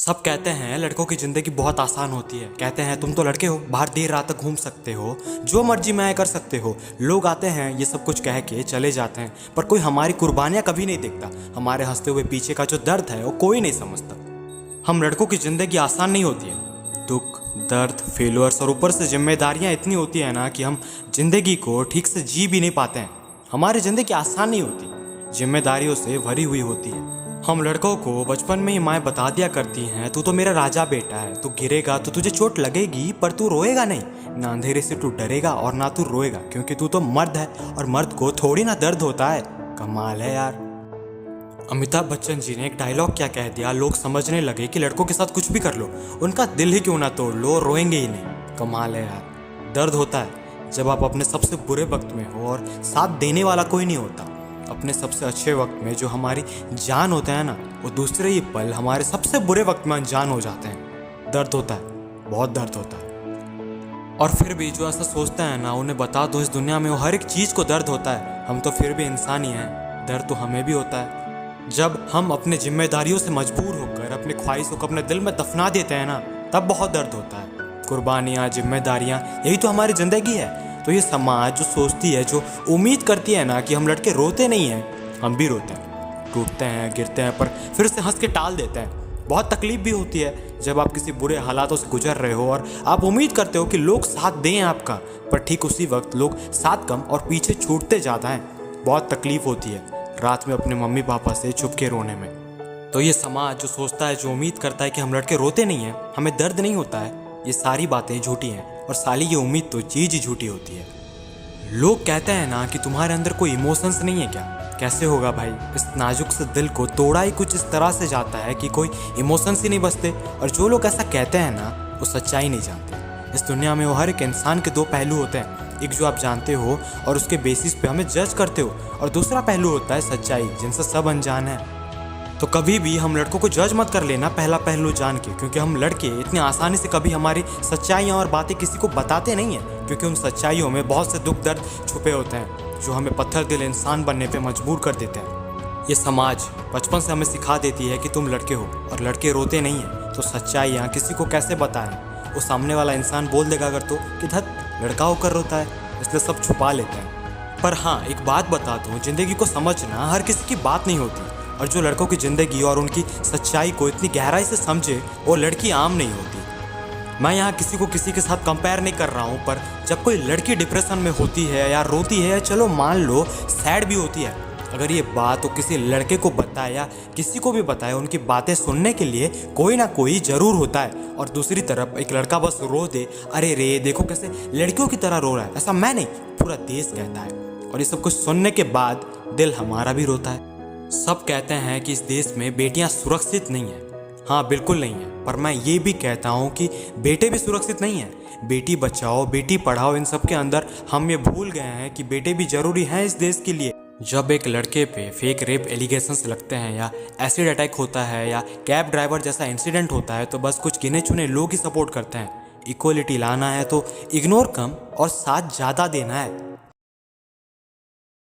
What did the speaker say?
सब कहते हैं लड़कों की ज़िंदगी बहुत आसान होती है। कहते हैं तुम तो लड़के हो, बाहर देर रात तक घूम सकते हो, जो मर्जी मैं कर सकते हो। लोग आते हैं ये सब कुछ कह के चले जाते हैं, पर कोई हमारी कुर्बानियाँ कभी नहीं देखता। हमारे हंसते हुए पीछे का जो दर्द है वो कोई नहीं समझता। हम लड़कों की ज़िंदगी आसान नहीं होती है। दुख, दर्द, फेलियर्स और ऊपर से जिम्मेदारियाँ इतनी होती है ना कि हम जिंदगी को ठीक से जी भी नहीं पाते हैं। हमारी ज़िंदगी आसान नहीं होती, जिम्मेदारियों से भरी हुई होती है। हम लड़कों को बचपन में ही माएँ बता दिया करती हैं, तू तो मेरा राजा बेटा है, तू गिरेगा तो तुझे चोट लगेगी पर तू रोएगा नहीं, ना अंधेरे से तू डरेगा और ना तू रोएगा, क्योंकि तू तो मर्द है और मर्द को थोड़ी ना दर्द होता है। कमाल है यार। अमिताभ बच्चन जी ने एक डायलॉग क्या कह दिया, लोग समझने लगे कि लड़कों के साथ कुछ भी कर लो, उनका दिल ही क्यों ना तोड़ लो, रोएंगे ही नहीं। कमाल है यार। दर्द होता है जब आप अपने सबसे बुरे वक्त में हो और साथ देने वाला कोई नहीं होता। अपने सबसे अच्छे वक्त में जो हमारी जान होता है ना, वो दूसरे ही पल हमारे सबसे बुरे वक्त में अनजान हो जाते हैं। दर्द होता है, बहुत दर्द होता है। और फिर भी जो ऐसा सोचते हैं ना, उन्हें बता दो इस दुनिया में वो हर एक चीज़ को दर्द होता है। हम तो फिर भी इंसान ही हैं, दर्द तो हमें भी होता है। जब हम अपने जिम्मेदारियों से मजबूर होकर अपनी ख्वाहिशों को अपने दिल में दफना देते हैं ना, तब बहुत दर्द होता है। कुर्बानियाँ, जिम्मेदारियाँ, यही तो हमारी ज़िंदगी है। तो ये समाज जो सोचती है, जो उम्मीद करती है ना कि हम लड़के रोते नहीं हैं, हम भी रोते हैं, टूटते हैं, गिरते हैं, पर फिर से हंस के टाल देते हैं। बहुत तकलीफ भी होती है जब आप किसी बुरे हालातों से गुजर रहे हो और आप उम्मीद करते हो कि लोग साथ दें आपका, पर ठीक उसी वक्त लोग साथ कम और पीछे छूटते ज़्यादा हैं। बहुत तकलीफ होती है रात में अपने मम्मी पापा से छुप के रोने में। तो ये समाज जो सोचता है, जो उम्मीद करता है कि हम लड़के रोते नहीं हैं, हमें दर्द नहीं होता है, ये सारी बातें झूठी हैं। और साली ये उम्मीद तो चीज़ ही झूठी होती है। लोग कहते हैं ना कि तुम्हारे अंदर कोई इमोशंस नहीं है क्या? कैसे होगा भाई? इस नाजुक से दिल को तोड़ा ही कुछ इस तरह से जाता है कि कोई इमोशंस ही नहीं बचते। और जो लोग ऐसा कहते हैं ना, वो सच्चाई नहीं जानते। इस दुनिया में वो हर एक इंसान के दो पहलू होते हैं, एक जो आप जानते हो और उसके बेसिस पे हमें जज करते हो, और दूसरा पहलू होता है सच्चाई, जिनसे सब अनजान है। तो कभी भी हम लड़कों को जज मत कर लेना पहला पहलू जान के, क्योंकि हम लड़के इतनी आसानी से कभी हमारी सच्चाइयाँ और बातें किसी को बताते नहीं हैं, क्योंकि उन सच्चाइयों में बहुत से दुख दर्द छुपे होते हैं जो हमें पत्थर दिल इंसान बनने पे मजबूर कर देते हैं। ये समाज बचपन से हमें सिखा देती है कि तुम लड़के हो और लड़के रोते नहीं हैं, तो सच्चाइयाँ किसी को कैसे बताएं? वो सामने वाला इंसान बोल देगा अगर तो कि धत लड़का होकर रोता है, इसलिए सब छुपा लेते हैं। पर हाँ, एक बात बता दूँ, ज़िंदगी को समझना हर किसी की बात नहीं होती, और जो लड़कों की ज़िंदगी और उनकी सच्चाई को इतनी गहराई से समझे, वो लड़की आम नहीं होती। मैं यहाँ किसी को किसी के साथ कंपेयर नहीं कर रहा हूँ, पर जब कोई लड़की डिप्रेशन में होती है या रोती है, चलो मान लो सैड भी होती है, अगर ये बात वो किसी लड़के को बताए या किसी को भी बताए, उनकी बातें सुनने के लिए कोई ना कोई ज़रूर होता है। और दूसरी तरफ एक लड़का बस रो दे, अरे रे देखो कैसे लड़कियों की तरह रो रहा है, ऐसा मैं नहीं, पूरा देश कहता है। और ये सब कुछ सुनने के बाद दिल हमारा भी रोता है। सब कहते हैं कि इस देश में बेटियां सुरक्षित नहीं हैं। हाँ, बिल्कुल नहीं है, पर मैं ये भी कहता हूँ कि बेटे भी सुरक्षित नहीं हैं। बेटी बचाओ, बेटी पढ़ाओ, इन सब के अंदर हम ये भूल गए हैं कि बेटे भी जरूरी हैं इस देश के लिए। जब एक लड़के पे फेक रेप एलिगेशंस लगते हैं, या एसिड अटैक होता है, या कैब ड्राइवर जैसा इंसिडेंट होता है, तो बस कुछ गिने चुने लोग ही सपोर्ट करते हैं। इक्वलिटी लाना है तो इग्नोर कम और साथ ज़्यादा देना है।